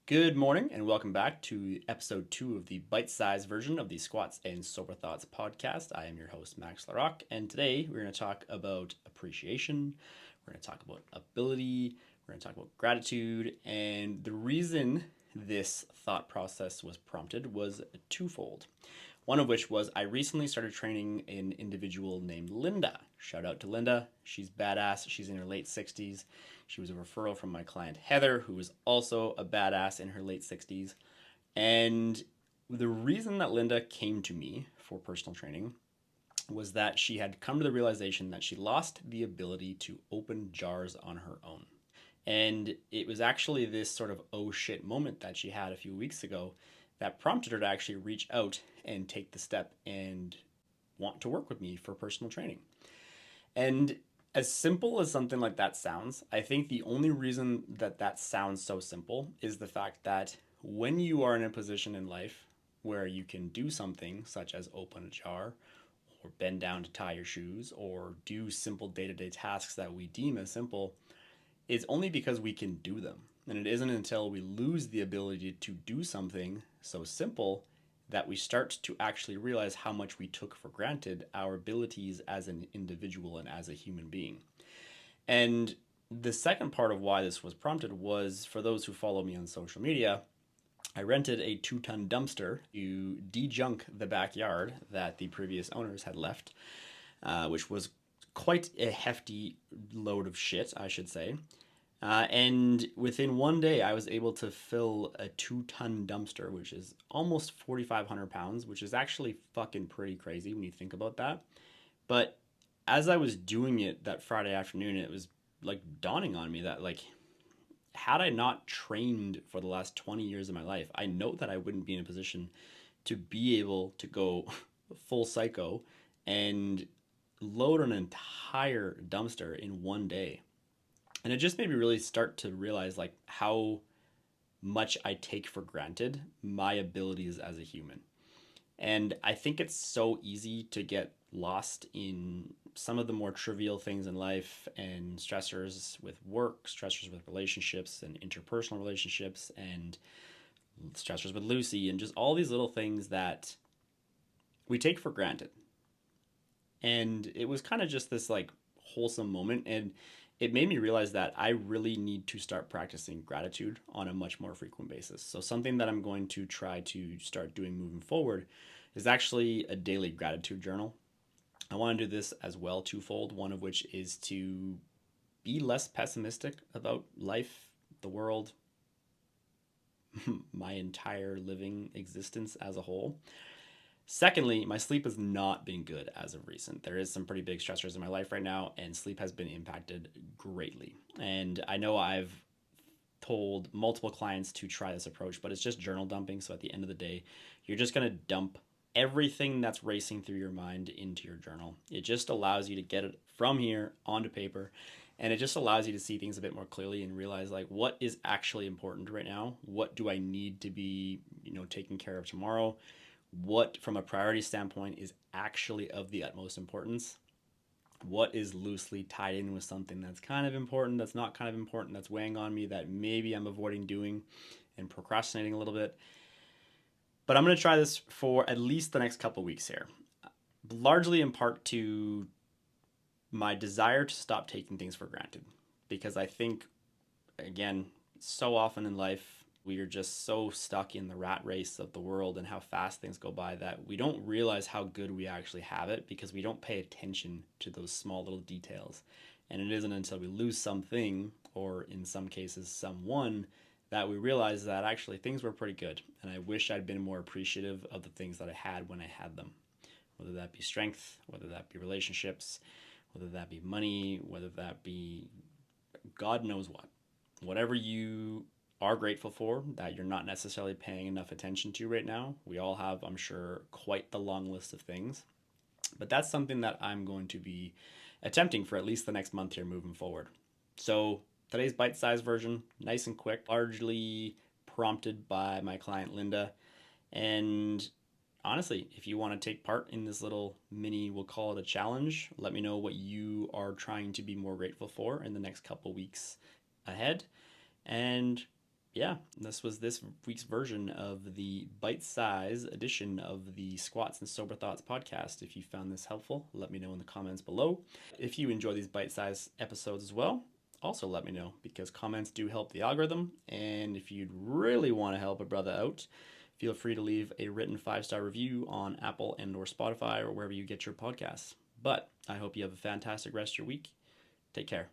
Good morning and welcome back to episode 2 of the bite-sized version of the Squats and Sober Thoughts podcast. I am your host, Max Larock, and today we're going to talk about appreciation, we're going to talk about ability, we're going to talk about gratitude, and the reason this thought process was prompted was twofold. One of which was I recently started training an individual named Linda. Shout out to Linda. She's badass. She's in her late 60s. She was a referral from my client Heather, who was also a badass in her late 60s. And the reason that Linda came to me for personal training was that she had come to the realization that she lost the ability to open jars on her own. And it was actually this sort of oh shit moment that she had a few weeks ago that prompted her to actually reach out and take the step and want to work with me for personal training. And as simple as something like that sounds, I think the only reason that that sounds so simple is the fact that when you are in a position in life where you can do something such as open a jar or bend down to tie your shoes or do simple day-to-day tasks that we deem as simple, it's only because we can do them. And it isn't until we lose the ability to do something so simple that we start to actually realize how much we took for granted our abilities as an individual and as a human being. And the second part of why this was prompted was for those who follow me on social media, I rented a 2-ton dumpster to de-junk the backyard that the previous owners had left, which was quite a hefty load of shit, I should say. And within one day, I was able to fill a 2-ton dumpster, which is almost 4,500 pounds, which is actually fucking pretty crazy when you think about that. But as I was doing it that Friday afternoon, it was like dawning on me that, like, had I not trained for the last 20 years of my life, I know that I wouldn't be in a position to be able to go full psycho and load an entire dumpster in one day. And it just made me really start to realize like how much I take for granted my abilities as a human. And I think it's so easy to get lost in some of the more trivial things in life and stressors with work, stressors with relationships and interpersonal relationships, and stressors with Lucy, and just all these little things that we take for granted. And it was kind of just this like wholesome moment. And it made me realize that I really need to start practicing gratitude on a much more frequent basis. So, something that I'm going to try to start doing moving forward is actually a daily gratitude journal. I want to do this as well, twofold. One of which is to be less pessimistic about life, the world, my entire living existence as a whole. Secondly, my sleep has not been good as of recent. There is some pretty big stressors in my life right now, and sleep has been impacted greatly. And I know I've told multiple clients to try this approach, but it's just journal dumping. So at the end of the day, you're just going to dump everything that's racing through your mind into your journal. It just allows you to get it from here onto paper, and it just allows you to see things a bit more clearly and realize like what is actually important right now. What do I need to be, taking care of tomorrow? What from a priority standpoint is actually of the utmost importance, what is loosely tied in with something that's kind of important, that's not kind of important, that's weighing on me, that maybe I'm avoiding doing and procrastinating a little bit. But I'm going to try this for at least the next couple of weeks here, largely in part to my desire to stop taking things for granted, because I think, again, so often in life we are just so stuck in the rat race of the world and how fast things go by that we don't realize how good we actually have it because we don't pay attention to those small little details. And it isn't until we lose something, or in some cases someone, that we realize that actually things were pretty good. And I wish I'd been more appreciative of the things that I had when I had them, whether that be strength, whether that be relationships, whether that be money, whether that be God knows what. Whatever you are grateful for that you're not necessarily paying enough attention to right now. We all have, I'm sure, quite the long list of things. But that's something that I'm going to be attempting for at least the next month here moving forward. So today's bite-sized version, nice and quick, largely prompted by my client Linda. And honestly, if you want to take part in this little mini, we'll call it a challenge, let me know what you are trying to be more grateful for in the next couple weeks ahead. And yeah, this was this week's version of the bite size edition of the Squats and Sober Thoughts podcast. If you found this helpful, let me know in the comments below. If you enjoy these bite size episodes as well, also let me know, because comments do help the algorithm. And if you'd really want to help a brother out, feel free to leave a written 5-star review on Apple and or Spotify or wherever you get your podcasts. But I hope you have a fantastic rest of your week. Take care.